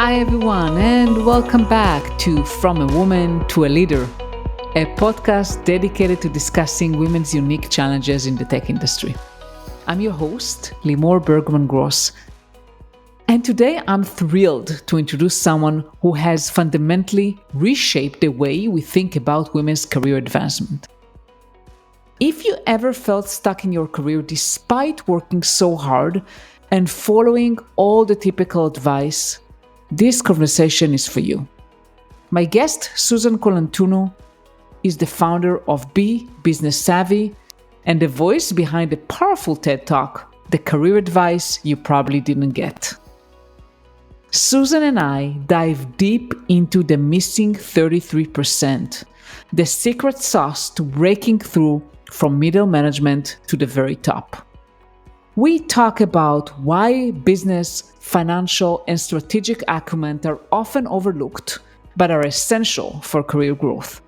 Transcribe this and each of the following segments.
Hi, everyone, and welcome back to From a Woman to a Leader, a podcast dedicated to discussing women's unique challenges in the tech industry. I'm your host, Limor Bergman-Gross, and today I'm thrilled to introduce someone who has fundamentally reshaped the way we think about women's career advancement. If you ever felt stuck in your career despite working so hard and following all the typical advice, this conversation is for you. My guest, Susan Colantuono, is the founder of Be Business Savvy and the voice behind the powerful TED Talk, The Career Advice You Probably Didn't Get. Susan and I dive deep into the missing 33%, the secret sauce to breaking through from middle management to the very top. We talk about why business, financial, and strategic acumen are often overlooked, but are essential for career growth.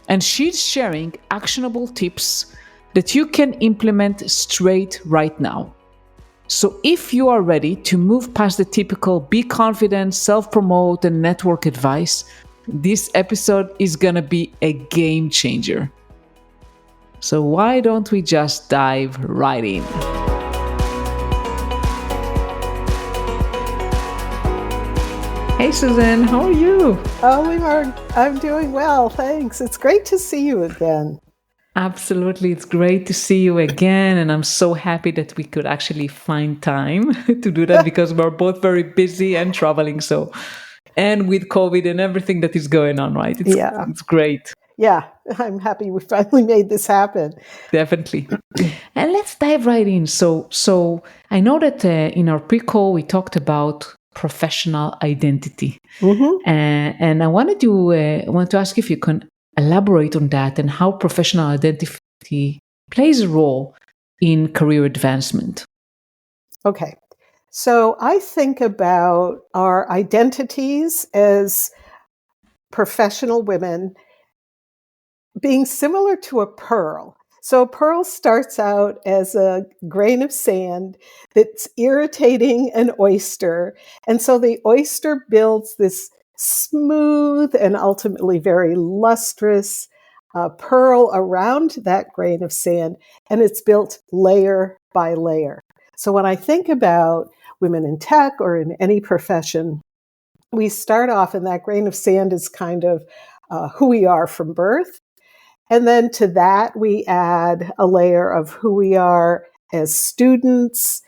And she's sharing actionable tips that you can implement straight right now. So if you are ready to move past the typical be confident, self-promote, and network advice, this episode is gonna be a game changer. So why don't we just dive right in? Hey Susan, how are you? Oh, I'm doing well, thanks. It's great to see you again. Absolutely, it's great to see you again, and I'm so happy that we could actually find time to do that because we're both very busy and traveling. So, and with COVID and everything that is going on, right? It's great. Yeah, I'm happy we finally made this happen. Definitely. And let's dive right in. So I know that in our pre-call we talked about professional identity, and I want to ask if you can elaborate on that and how professional identity plays a role in career advancement. Okay, so I think about our identities as professional women being similar to a pearl. So a pearl starts out as a grain of sand that's irritating an oyster. And so the oyster builds this smooth and ultimately very lustrous pearl around that grain of sand, and it's built layer by layer. So when I think about women in tech or in any profession, we start off, and that grain of sand is kind of who we are from birth. And then to that, we add a layer of who we are as students,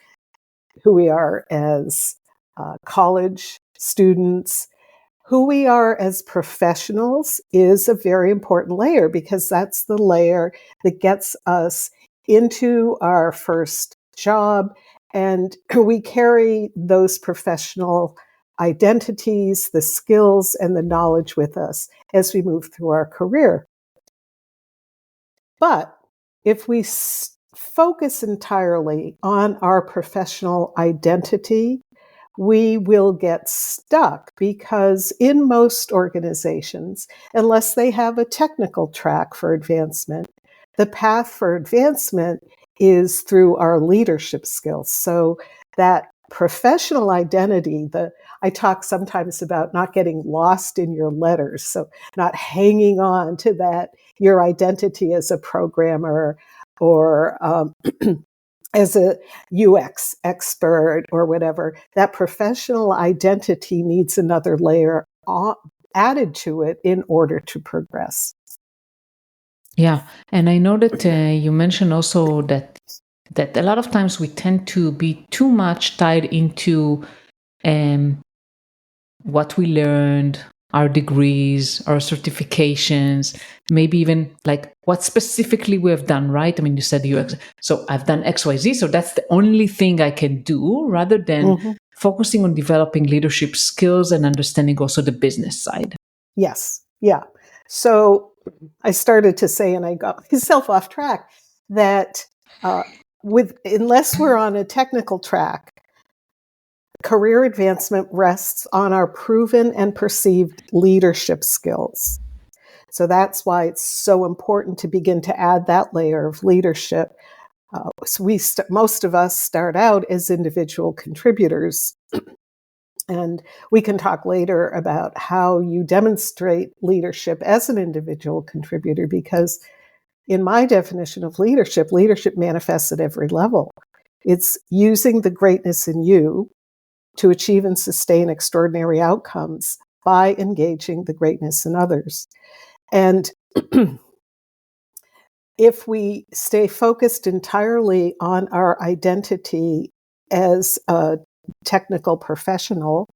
who we are as college students. Who we are as professionals is a very important layer because that's the layer that gets us into our first job. And we carry those professional identities, the skills, and the knowledge with us as we move through our career. But if we focus entirely on our professional identity, we will get stuck because in most organizations, unless they have a technical track for advancement, the path for advancement is through our leadership skills. So that professional identity, I talk sometimes about not getting lost in your letters, so not hanging on to that, your identity as a programmer or as a UX expert or whatever. That professional identity needs another layer added to it in order to progress. Yeah, and I know that you mentioned also that a lot of times we tend to be too much tied into what we learned, our degrees, our certifications, maybe even like what specifically we have done, right? I mean, you said UX, so I've done XYZ, so that's the only thing I can do, rather than focusing on developing leadership skills and understanding also the business side. Yes, yeah. So I started to say, and I got myself off track, that unless we're on a technical track, career advancement rests on our proven and perceived leadership skills. So that's why it's so important to begin to add that layer of leadership. So most of us start out as individual contributors. And we can talk later about how you demonstrate leadership as an individual contributor, because in my definition of leadership, leadership manifests at every level. It's using the greatness in you to achieve and sustain extraordinary outcomes by engaging the greatness in others. And if we stay focused entirely on our identity as a technical professional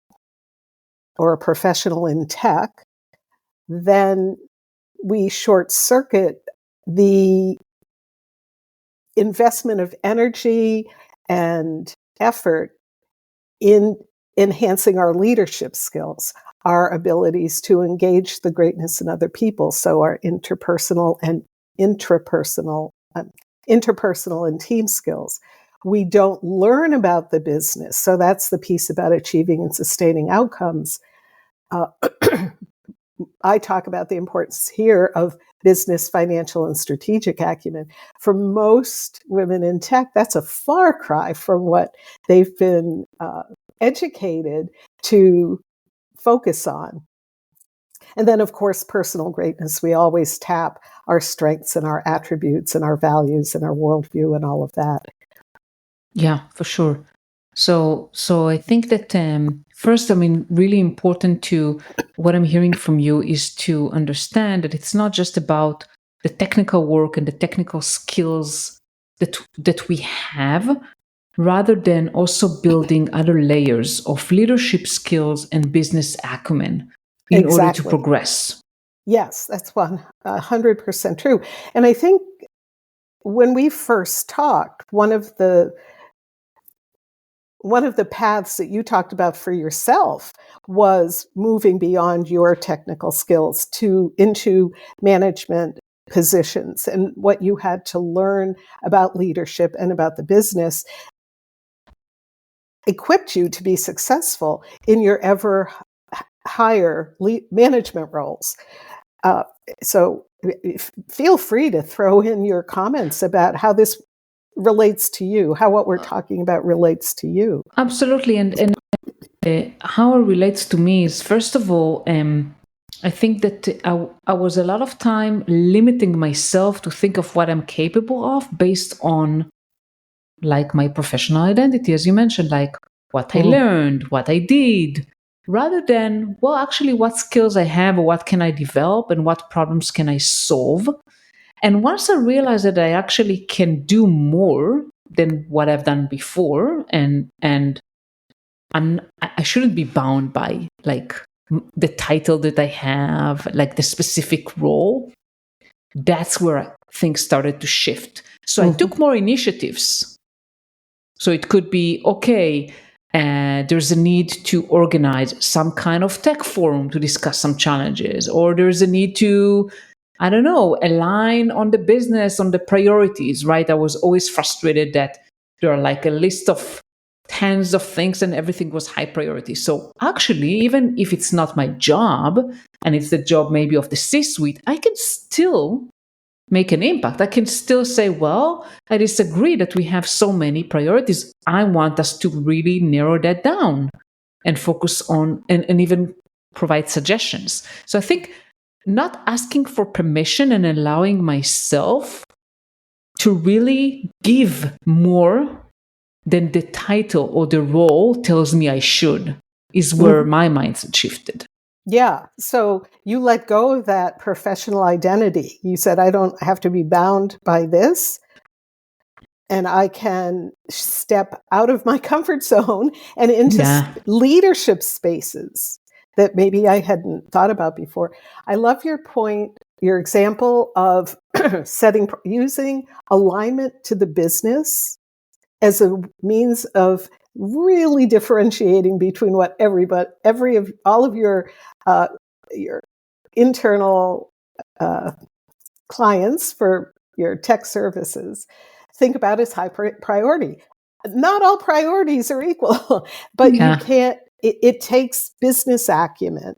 or a professional in tech, then we short circuit the investment of energy and effort in enhancing our leadership skills, our abilities to engage the greatness in other people. So our interpersonal and interpersonal and team skills. We don't learn about the business. So that's the piece about achieving and sustaining outcomes. I talk about the importance here of business, financial, and strategic acumen. For most women in tech, that's a far cry from what they've been educated to focus on. And then, of course, personal greatness. We always tap our strengths and our attributes and our values and our worldview and all of that. Yeah, for sure. So I think that first, I mean, really important to what I'm hearing from you is to understand that it's not just about the technical work and the technical skills that we have, rather than also building other layers of leadership skills and business acumen in order to progress. Yes, that's 100% true. And I think when we first talked, one of the paths that you talked about for yourself was moving beyond your technical skills into management positions, and what you had to learn about leadership and about the business equipped you to be successful in your ever higher management roles. So feel free to throw in your comments about how this relates to you, how what we're talking about relates to you. Absolutely. And how it relates to me is, first of all, I think that I was a lot of time limiting myself to think of what I'm capable of based on like my professional identity, as you mentioned, like what I learned, what I did, rather than, well, actually, what skills I have or what can I develop and what problems can I solve. And once I realized that I actually can do more than what I've done before, and I shouldn't be bound by like the title that I have, like the specific role. That's where things started to shift. So I took more initiatives. So it could be, okay, there's a need to organize some kind of tech forum to discuss some challenges, or there's a need to, I don't know, align on the business, on the priorities, right? I was always frustrated that there are like a list of tens of things and everything was high priority. So actually, even if it's not my job and it's the job maybe of the C-suite, I can still make an impact. I can still say, well, I disagree that we have so many priorities. I want us to really narrow that down and focus on and even provide suggestions. So I think not asking for permission and allowing myself to really give more than the title or the role tells me I should is where my mindset shifted. Yeah. So you let go of that professional identity. You said, I don't have to be bound by this, and I can step out of my comfort zone and into leadership spaces that maybe I hadn't thought about before. I love your point, your example of using alignment to the business as a means of really differentiating between what all of your internal clients for your tech services think about as high priority. Not all priorities are equal, but you can't. It takes business acumen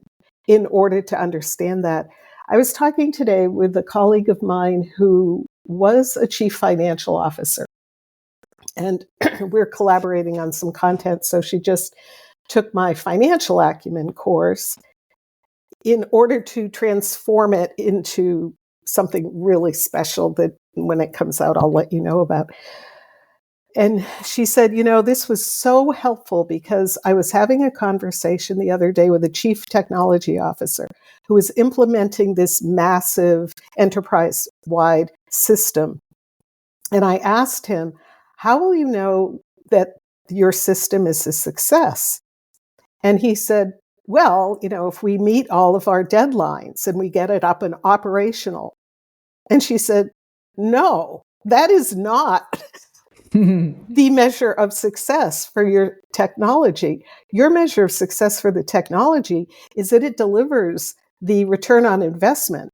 in order to understand that. I was talking today with a colleague of mine who was a chief financial officer, and we're collaborating on some content. So she just took my financial acumen course in order to transform it into something really special that when it comes out, I'll let you know about. And she said, this was so helpful because I was having a conversation the other day with a chief technology officer who was implementing this massive enterprise-wide system. And I asked him, how will you know that your system is a success? And he said, well, if we meet all of our deadlines and we get it up and operational. And she said, no, that is not the measure of success for your technology. Your measure of success for the technology is that it delivers the return on investment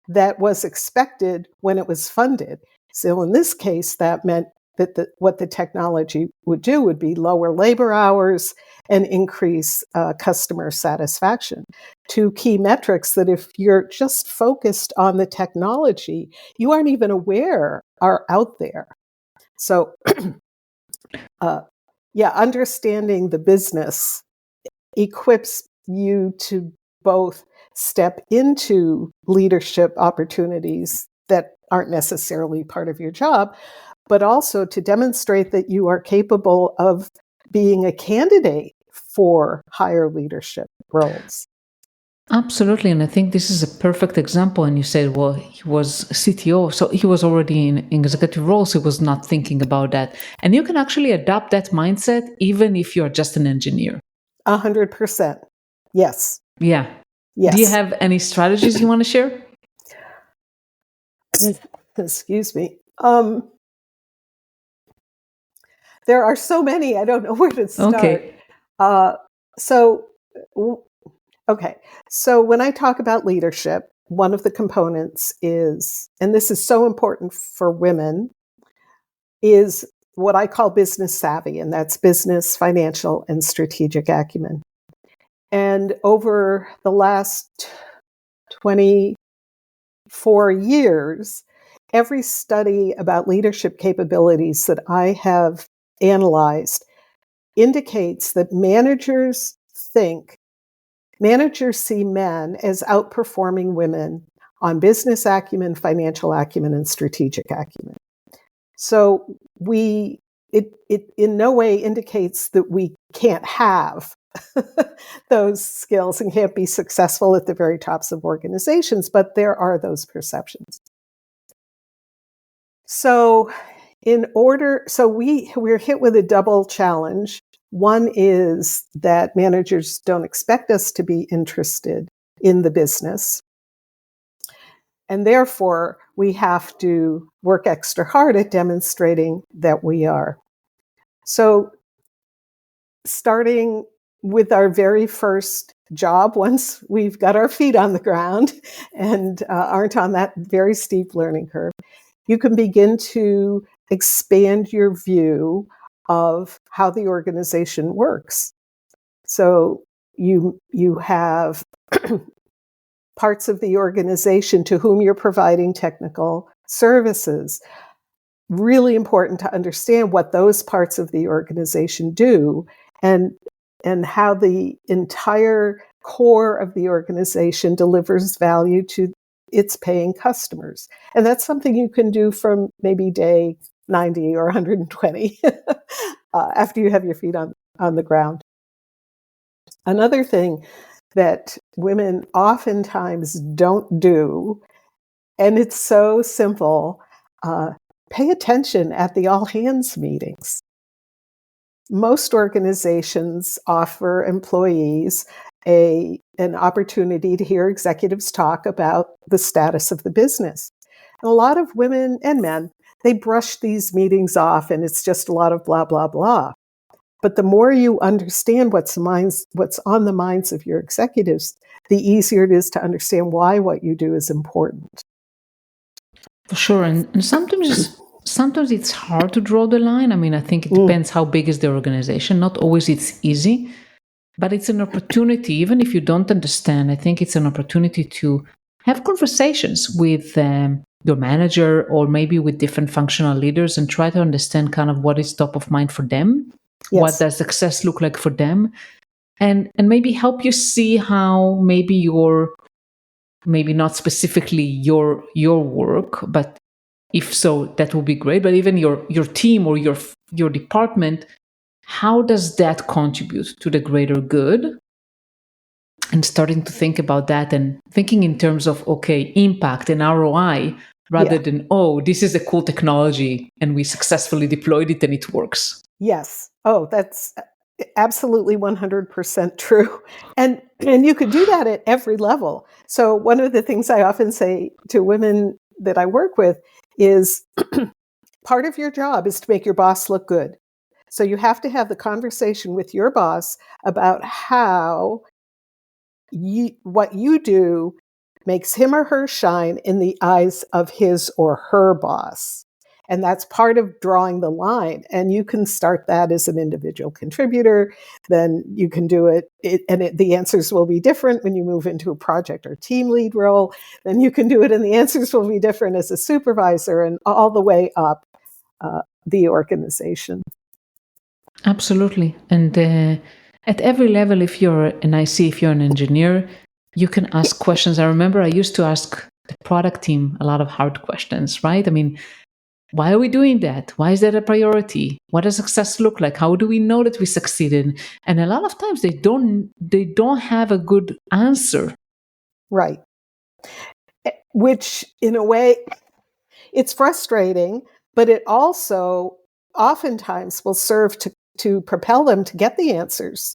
that was expected when it was funded. So in this case, that meant that what the technology would do would be lower labor hours and increase customer satisfaction. Two key metrics that if you're just focused on the technology, you aren't even aware are out there. So, understanding the business equips you to both step into leadership opportunities that aren't necessarily part of your job, but also to demonstrate that you are capable of being a candidate for higher leadership roles. Absolutely. And I think this is a perfect example. And you said, well, he was CTO, so he was already in executive roles. He was not thinking about that. And you can actually adopt that mindset even if you're just an engineer. 100%. Yes. Yeah. Yes. Do you have any strategies you want to share? Excuse me. There are so many, I don't know where to start. Okay. So when I talk about leadership, one of the components is, and this is so important for women, is what I call business savvy, and that's business, financial, and strategic acumen. And over the last 24 years, every study about leadership capabilities that I have analyzed indicates that managers see men as outperforming women on business acumen, financial acumen, and strategic acumen. So it in no way indicates that we can't have those skills and can't be successful at the very tops of organizations, but there are those perceptions. So we're hit with a double challenge. One is that managers don't expect us to be interested in the business. And therefore, we have to work extra hard at demonstrating that we are. So starting with our very first job, once we've got our feet on the ground and aren't on that very steep learning curve, you can begin to expand your view of how the organization works. So you have parts of the organization to whom you're providing technical services. Really important to understand what those parts of the organization do and how the entire core of the organization delivers value to its paying customers. And that's something you can do from maybe day 90 or 120 after you have your feet on the ground. Another thing that women oftentimes don't do, and it's so simple, pay attention at the all-hands meetings. Most organizations offer employees an opportunity to hear executives talk about the status of the business. And a lot of women and men, they brush these meetings off and it's just a lot of blah, blah, blah. But the more you understand what's on the minds of your executives, the easier it is to understand why what you do is important. For sure. And sometimes it's hard to draw the line. I mean, I think it depends how big is the organization. Not always it's easy, but it's an opportunity. Even if you don't understand, I think it's an opportunity to have conversations with your manager or maybe with different functional leaders and try to understand kind of what is top of mind for them What Yes. does success look like for them? And maybe help you see how maybe maybe not specifically your work, but if so, that would be great. But even your team or your department, how does that contribute to the greater good? And starting to think about that and thinking in terms of, okay, impact and ROI rather Yeah. than, oh, this is a cool technology and we successfully deployed it and it works. Yes. Oh, that's absolutely 100% true. And you could do that at every level. So one of the things I often say to women that I work with is part of your job is to make your boss look good. So you have to have the conversation with your boss about how what you do makes him or her shine in the eyes of his or her boss. And that's part of drawing the line. And you can start that as an individual contributor. Then you can do the answers will be different when you move into a project or team lead role. Then you can do it, and the answers will be different as a supervisor and all the way up the organization. Absolutely. And at every level, if you're an IC, if you're an engineer, you can ask questions. I remember I used to ask the product team a lot of hard questions, right? I mean, why are we doing that? Why is that a priority? What does success look like? How do we know that we succeeded? And a lot of times they don't have a good answer. Right. Which, in a way, it's frustrating, but it also oftentimes will serve to propel them to get the answers.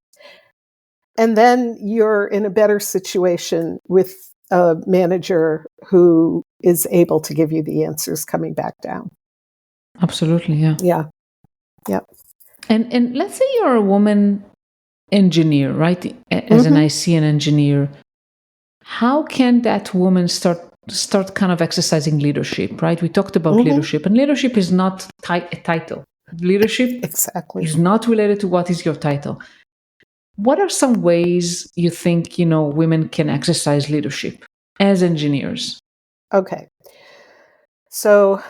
And then you're in a better situation with a manager who is able to give you the answers coming back down. Absolutely, yeah. Yeah. Yeah. And let's say you're a woman engineer, right? As an IC and engineer, how can that woman start kind of exercising leadership, right? We talked about leadership, and leadership is not a title. Leadership exactly is not related to what is your title. What are some ways you think, women can exercise leadership as engineers? Okay. So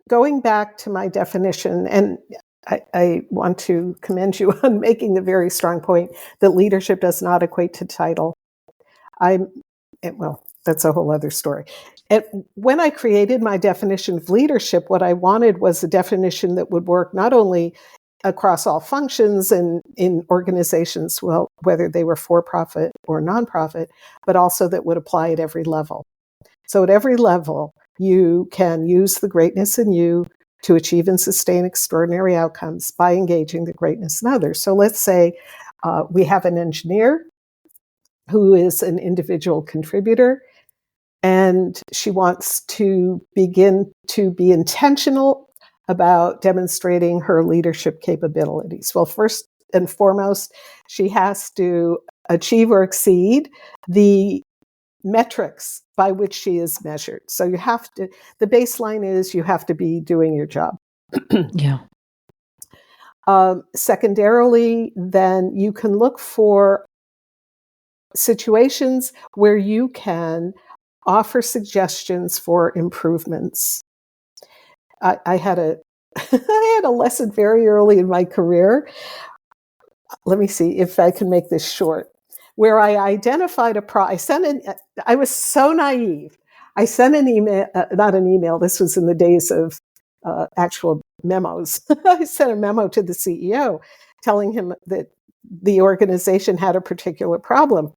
going back to my definition, and I want to commend you on making the very strong point that leadership does not equate to title. Well, that's a whole other story. And when I created my definition of leadership, what I wanted was a definition that would work not only across all functions and in organizations, well, whether they were for-profit or nonprofit, but also that would apply at every level. So at every level, you can use the greatness in you to achieve and sustain extraordinary outcomes by engaging the greatness in others. So let's say we have an engineer who is an individual contributor, and she wants to begin to be intentional about demonstrating her leadership capabilities. Well, first and foremost, she has to achieve or exceed the metrics by which she is measured. So the baseline is you have to be doing your job. Yeah. Secondarily, then you can look for situations where you can offer suggestions for improvements. I had a I had a lesson very early in my career. Let me see if I can make this short. Where I identified I was so naive. I sent an email, not an email. This was in the days of actual memos. I sent a memo to the CEO telling him that the organization had a particular problem.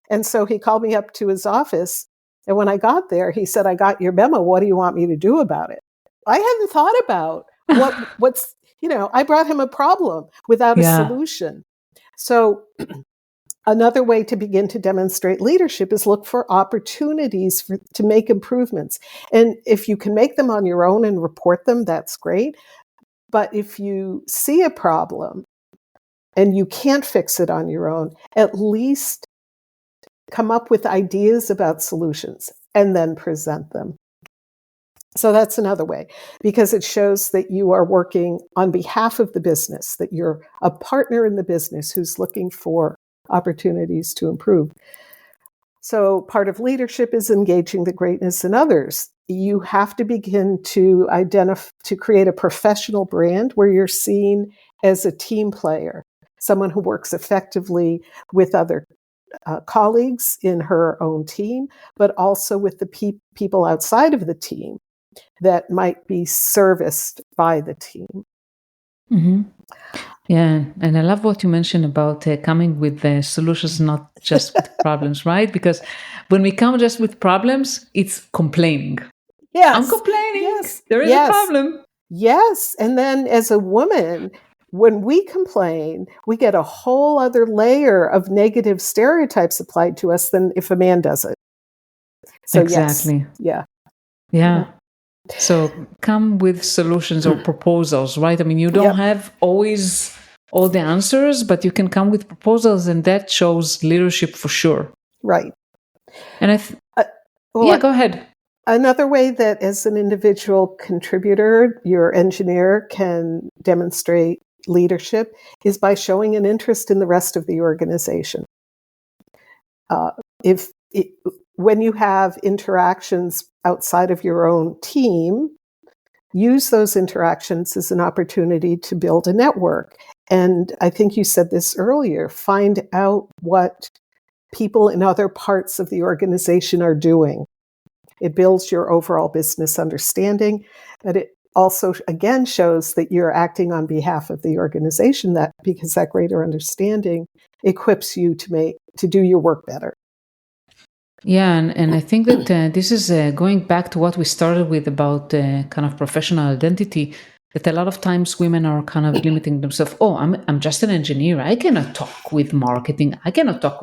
And so he called me up to his office. And when I got there, he said, "I got your memo. What do you want me to do about it?" I hadn't thought about what's, I brought him a problem without a solution. So another way to begin to demonstrate leadership is look for opportunities to make improvements. And if you can make them on your own and report them, that's great. But if you see a problem and you can't fix it on your own, at least come up with ideas about solutions and then present them. So that's another way, because it shows that you are working on behalf of the business, that you're a partner in the business who's looking for opportunities to improve. So part of leadership is engaging the greatness in others. You have to begin to create a professional brand where you're seen as a team player, someone who works effectively with other colleagues in her own team, but also with the people outside of the team that might be serviced by the team. Mm-hmm. Yeah, and I love what you mentioned about coming with the solutions, not just with problems, right? Because when we come just with problems, it's complaining. Yes. I'm complaining. Yes. There is a problem. Yes. And then as a woman, when we complain, we get a whole other layer of negative stereotypes applied to us than if a man does it. So exactly. Yes. Yeah. So come with solutions or proposals, right? I mean, you don't have always all the answers, but you can come with proposals, and that shows leadership for sure. Right. And go ahead. Another way that as an individual contributor, your engineer can demonstrate leadership is by showing an interest in the rest of the organization. When you have interactions outside of your own team, use those interactions as an opportunity to build a network. And I think you said this earlier, find out what people in other parts of the organization are doing. It builds your overall business understanding, but it also, again, shows that you're acting on behalf of the organization, because that greater understanding equips you to do your work better. Yeah, and I think that this is going back to what we started with about kind of professional identity. That a lot of times women are kind of limiting themselves. Oh, I'm just an engineer. I cannot talk with marketing. I cannot talk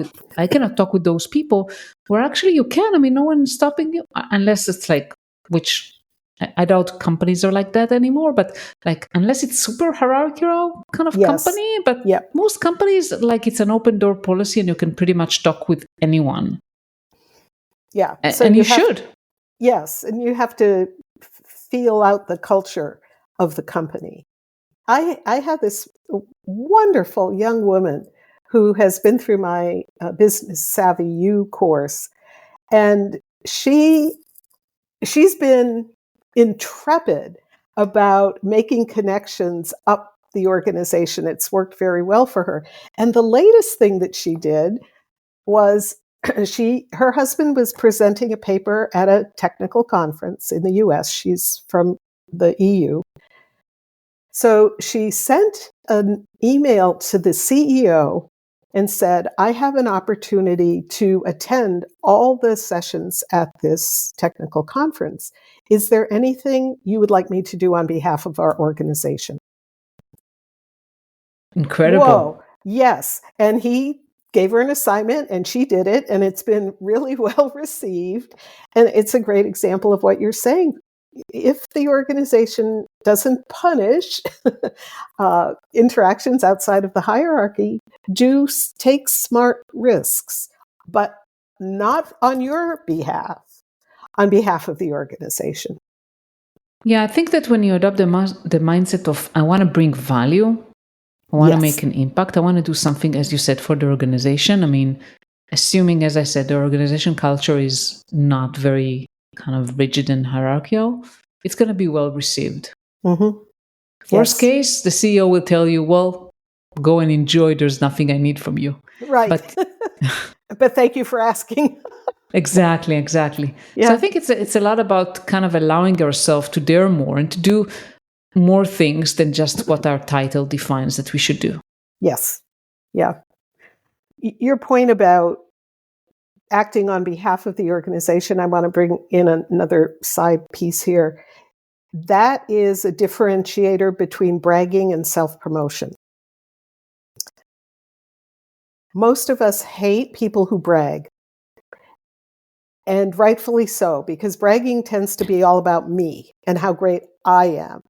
with those people. Where actually you can. I mean, no one's stopping you unless it's like, which I doubt companies are like that anymore. But like unless it's super hierarchical kind of company. But most companies, like, it's an open door policy, and you can pretty much talk with anyone. Yeah. So and you should. Yes. And you have to feel out the culture of the company. I have this wonderful young woman who has been through my Business Savvy U course. And she's been intrepid about making connections up the organization. It's worked very well for her. And the latest thing that she did was her husband was presenting a paper at a technical conference in the US. She's from the EU. So she sent an email to the CEO and said, I have an opportunity to attend all the sessions at this technical conference. Is there anything you would like me to do on behalf of our organization? Incredible. Whoa, yes. And he gave her an assignment and she did it, and it's been really well received. And it's a great example of what you're saying. If the organization doesn't punish interactions outside of the hierarchy, do take smart risks, but not on your behalf, on behalf of the organization. Yeah, I think that when you adopt the mindset of, I want to bring value, I want to make an impact, I want to do something, as you said, for the organization. I mean, assuming, as I said, the organization culture is not very kind of rigid and hierarchical, it's going to be well received. Mm-hmm. Worst case, the CEO will tell you, well, go and enjoy. There's nothing I need from you. Right. But thank you for asking. Exactly. Yeah. So I think it's a lot about kind of allowing yourself to dare more and to do more things than just what our title defines that we should do. Yes. Yeah. Your point about acting on behalf of the organization, I want to bring in another side piece here. That is a differentiator between bragging and self-promotion. Most of us hate people who brag. And rightfully so, because bragging tends to be all about me and how great I am.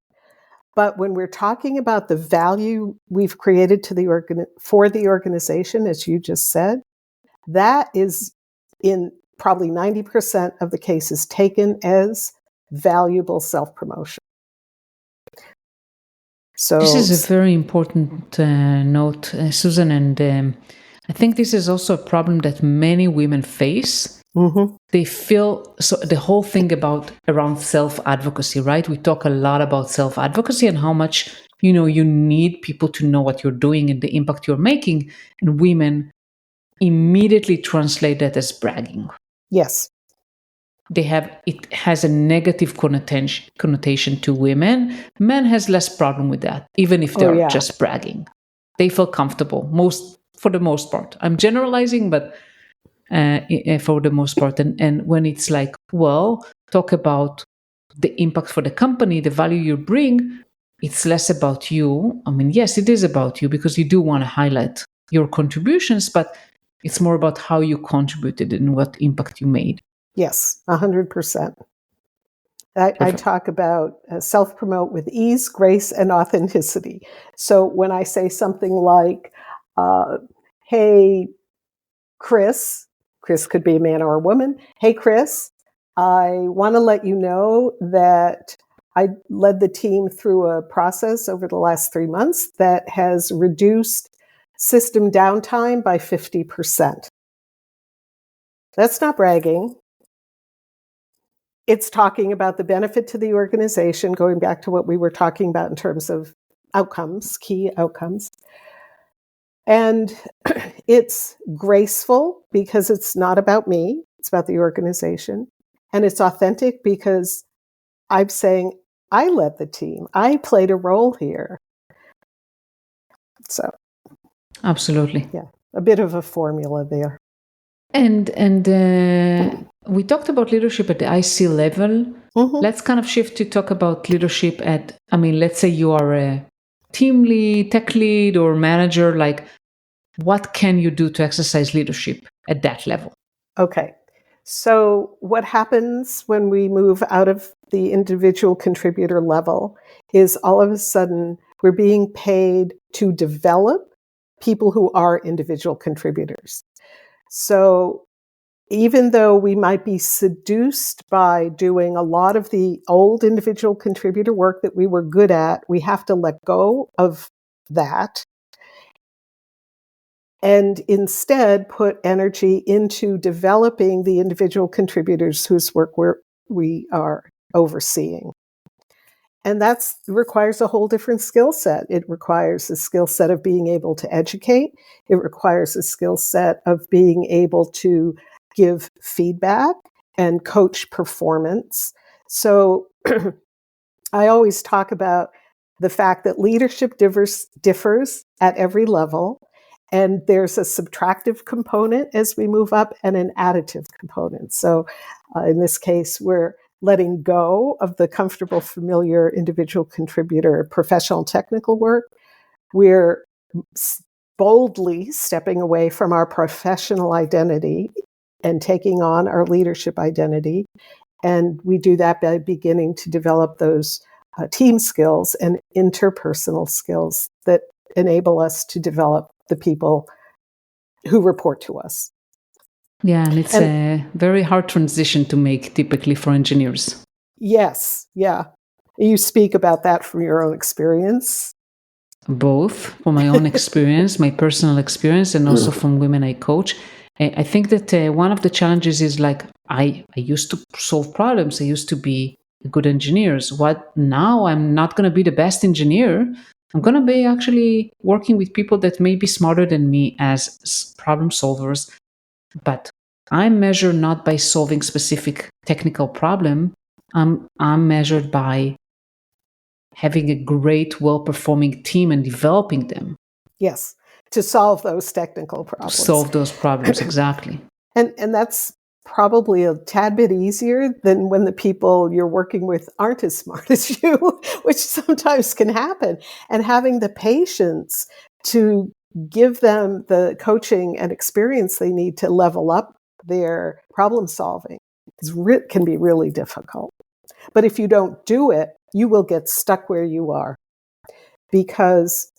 But when we're talking about the value we've created for the organization, as you just said, that is in probably 90% of the cases taken as valuable self-promotion. So this is a very important note, Susan, and I think this is also a problem that many women face. Mm-hmm. They feel so the whole thing about around self-advocacy, right? We talk a lot about self-advocacy and how much, you need people to know what you're doing and the impact you're making. And women immediately translate that as bragging. Yes. It has a negative connotation to women. Men has less problem with that, even if Oh, they're yeah. just bragging. They feel comfortable for the most part. I'm generalizing, but for the most part. And when it's like, well, talk about the impact for the company, the value you bring, it's less about you. I mean, yes, it is about you because you do want to highlight your contributions, but it's more about how you contributed and what impact you made. Yes, 100%. I Perfect. talk about self-promote with ease, grace, and authenticity. So when I say something like, hey, Chris could be a man or a woman. Hey, Chris, I want to let you know that I led the team through a process over the last 3 months that has reduced system downtime by 50%. That's not bragging. It's talking about the benefit to the organization, going back to what we were talking about in terms of outcomes, key outcomes. And it's graceful because it's not about me, it's about the organization. And it's authentic because I'm saying, I led the team, I played a role here. So, Absolutely. yeah, a bit of a formula there. And we talked about leadership at the IC level. Mm-hmm. Let's kind of shift to talk about leadership at, let's say you are a team lead, tech lead, or manager. Like, what can you do to exercise leadership at that level? Okay. So, what happens when we move out of the individual contributor level is all of a sudden we're being paid to develop people who are individual contributors. So, even though we might be seduced by doing a lot of the old individual contributor work that we were good at, we have to let go of that and instead put energy into developing the individual contributors whose work we are overseeing. And that requires a whole different skill set. It requires a skill set of being able to educate. It requires a skill set of being able to give feedback and coach performance. So I always talk about the fact that leadership differs at every level. And there's a subtractive component as we move up and an additive component. So in this case, we're letting go of the comfortable, familiar individual contributor professional technical work. We're boldly stepping away from our professional identity and taking on our leadership identity. And we do that by beginning to develop those team skills and interpersonal skills that enable us to develop the people who report to us. Yeah, and it's And a very hard transition to make typically for engineers. yes, yeah. You speak about that from your own experience. Both from my own experience, my personal experience, and also from women I coach. I think that one of the challenges is like I used to solve problems. I used to be a good engineer. What now? I'm not going to be the best engineer. I'm going to be actually working with people that may be smarter than me as problem solvers. But I'm measured not by solving specific technical problem. I'm measured by having a great, well-performing team and developing them. Yes, to solve those technical problems. Solve those problems, exactly. And that's probably a tad bit easier than when the people you're working with aren't as smart as you, which sometimes can happen. And having the patience to give them the coaching and experience they need to level up their problem solving can be really difficult. But if you don't do it, you will get stuck where you are. Because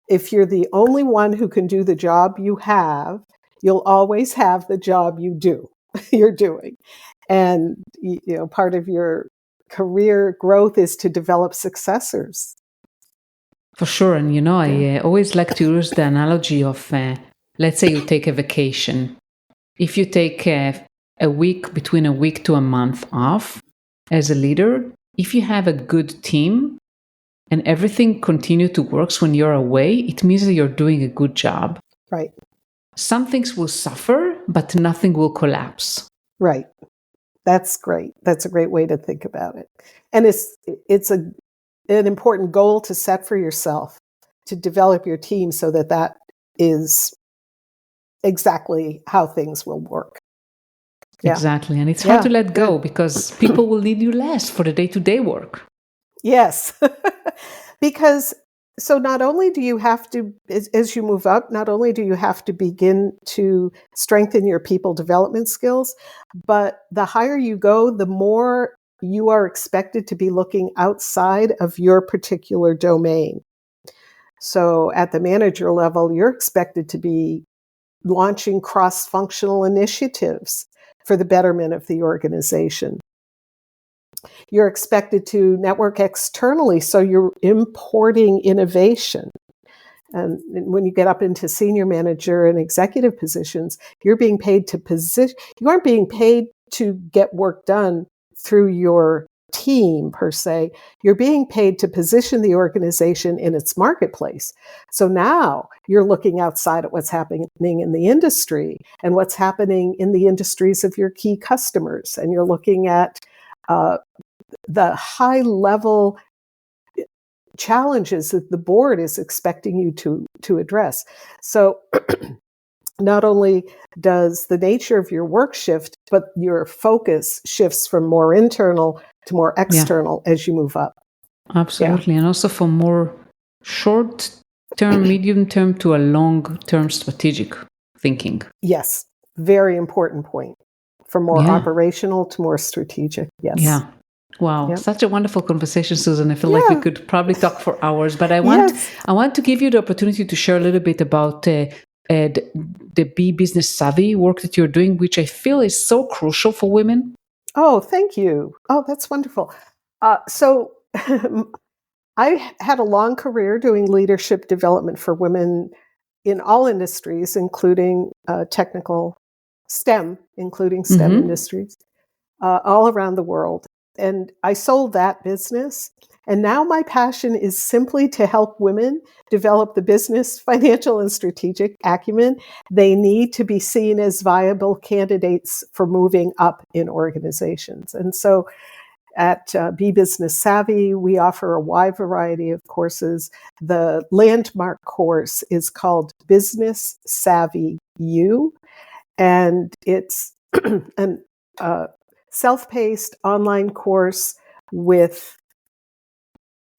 if you're the only one who can do the job you have, you'll always have the job you're doing. And part of your career growth is to develop successors. For sure. And I always like to use the analogy of let's say you take a vacation. If you take a week, between a week to a month off as a leader, if you have a good team and everything continue to work when you're away, it means that you're doing a good job. Right. Some things will suffer, but nothing will collapse. Right. That's great. That's a great way to think about it. And it's an important goal to set for yourself, to develop your team so that that is exactly how things will work. Yeah. Exactly. And it's hard to let go because people will need you less for the day-to-day work. Yes. Because so not only do you have to, as you move up, not only do you have to begin to strengthen your people development skills, but the higher you go, the more you are expected to be looking outside of your particular domain. So at the manager level, you're expected to be launching cross-functional initiatives for the betterment of the organization. You're expected to network externally, so you're importing innovation. And when you get up into senior manager and executive positions, you're being paid to position. You aren't being paid to get work done through your team per se. You're being paid to position the organization in its marketplace. So now you're looking outside at what's happening in the industry and what's happening in the industries of your key customers. And you're looking at the high level challenges that the board is expecting you to address. So not only does the nature of your work shift, but your focus shifts from more internal to more external as you move up. Absolutely. Yeah. And also for more short-term, medium-term to a long-term strategic thinking. Yes. Very important point. From more operational to more strategic. Yes. Yeah. Wow, such a wonderful conversation, Susan. I feel like we could probably talk for hours, but I want to give you the opportunity to share a little bit about the Be Business Savvy work that you're doing, which I feel is so crucial for women. Oh, thank you. Oh, that's wonderful. So I had a long career doing leadership development for women in all industries, including technical STEM, including STEM industries, all around the world. And I sold that business. And now my passion is simply to help women develop the business, financial, and strategic acumen they need to be seen as viable candidates for moving up in organizations. And so at Be Business Savvy, we offer a wide variety of courses. The landmark course is called Business Savvy U, and it's an self-paced online course with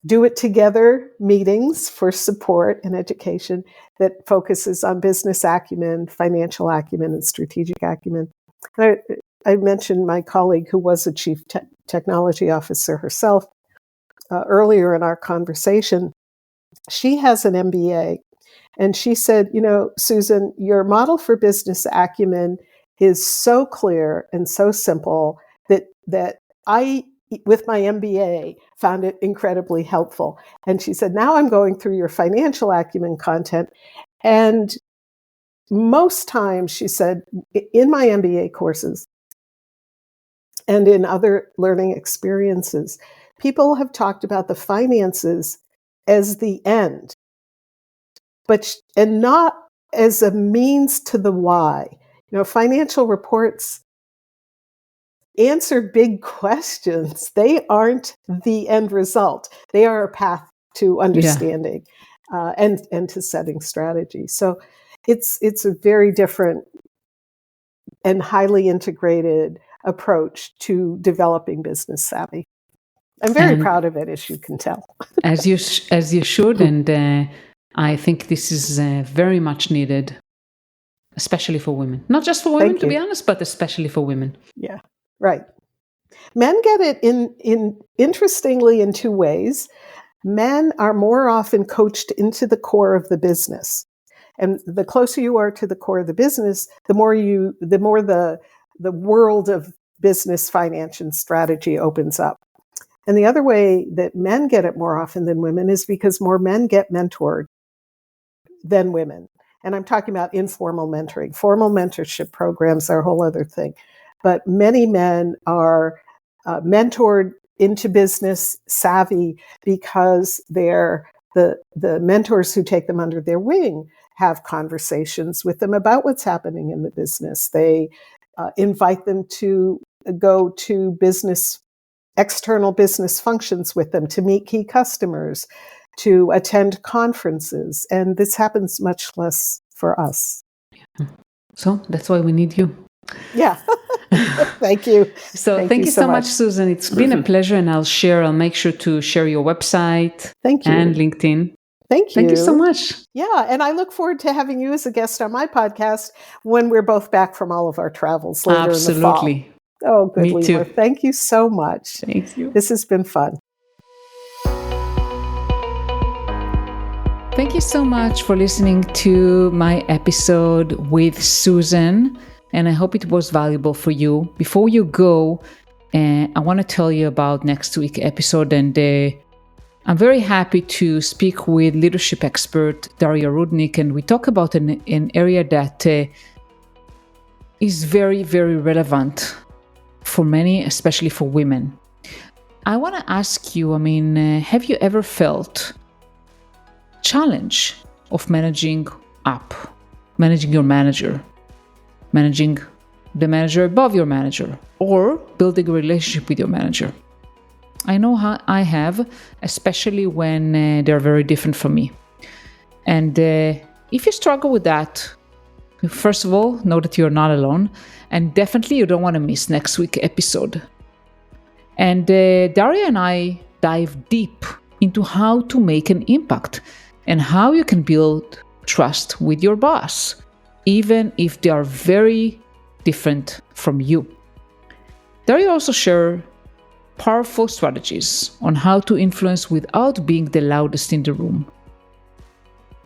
do-it-together meetings for support and education that focuses on business acumen, financial acumen, and strategic acumen. And I mentioned my colleague who was a chief technology officer herself earlier in our conversation. She has an MBA, and she said, Susan, your model for business acumen is so clear and so simple that I, with my MBA, found it incredibly helpful. And she said, now I'm going through your financial acumen content. And most times, she said, in my MBA courses and in other learning experiences, people have talked about the finances as the end, and not as a means to the why. Financial reports answer big questions. They aren't the end result. They are a path to understanding and to setting strategy. So it's a very different and highly integrated approach to developing business savvy. I'm very proud of it, as you can tell. as you should, and I think this is very much needed, especially for women. Not just for women, to be honest, but especially for women. Yeah, right. Men get it interestingly in two ways. Men are more often coached into the core of the business. And the closer you are to the core of the business, the more the world of business, finance, and strategy opens up. And the other way that men get it more often than women is because more men get mentored than women. and I'm talking about informal mentoring. Formal mentorship programs are a whole other thing. But many men are mentored into business savvy because the mentors who take them under their wing have conversations with them about what's happening in the business. They invite them to go to external business functions with them, to meet key customers, to attend conferences. And this happens much less for us. So that's why we need you. Yeah. Thank you. So thank you so much, Susan. It's been a pleasure, and I'll make sure to share your website and LinkedIn. Thank you. Thank you so much. Yeah, and I look forward to having you as a guest on my podcast when we're both back from all of our travels later in the fall. Absolutely. Oh, good, Me Lemur. too. Thank you so much. Thank you. This has been fun. Thank you so much for listening to my episode with Susan, and I hope it was valuable for you. Before you go, I want to tell you about next week's episode, and I'm very happy to speak with leadership expert Daria Rudnick, and we talk about an area that is very, very relevant for many, especially for women. I want to ask you, have you ever felt challenge of managing your manager, managing the manager above your manager, or building a relationship with your manager? I know how I have, especially when they're very different from me. And if you struggle with that, first of all, know that you're not alone, and definitely you don't want to miss next week's episode. And Daria and I dive deep into how to make an impact and how you can build trust with your boss, even if they are very different from you. Daria also shares powerful strategies on how to influence without being the loudest in the room.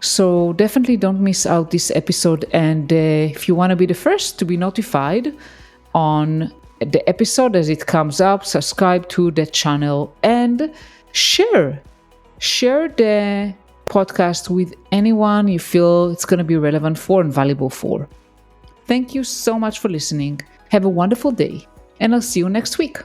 So definitely don't miss out this episode. And if you want to be the first to be notified on the episode as it comes up, subscribe to the channel and share the podcast with anyone you feel it's going to be relevant for and valuable for. Thank you so much for listening. Have a wonderful day, and I'll see you next week.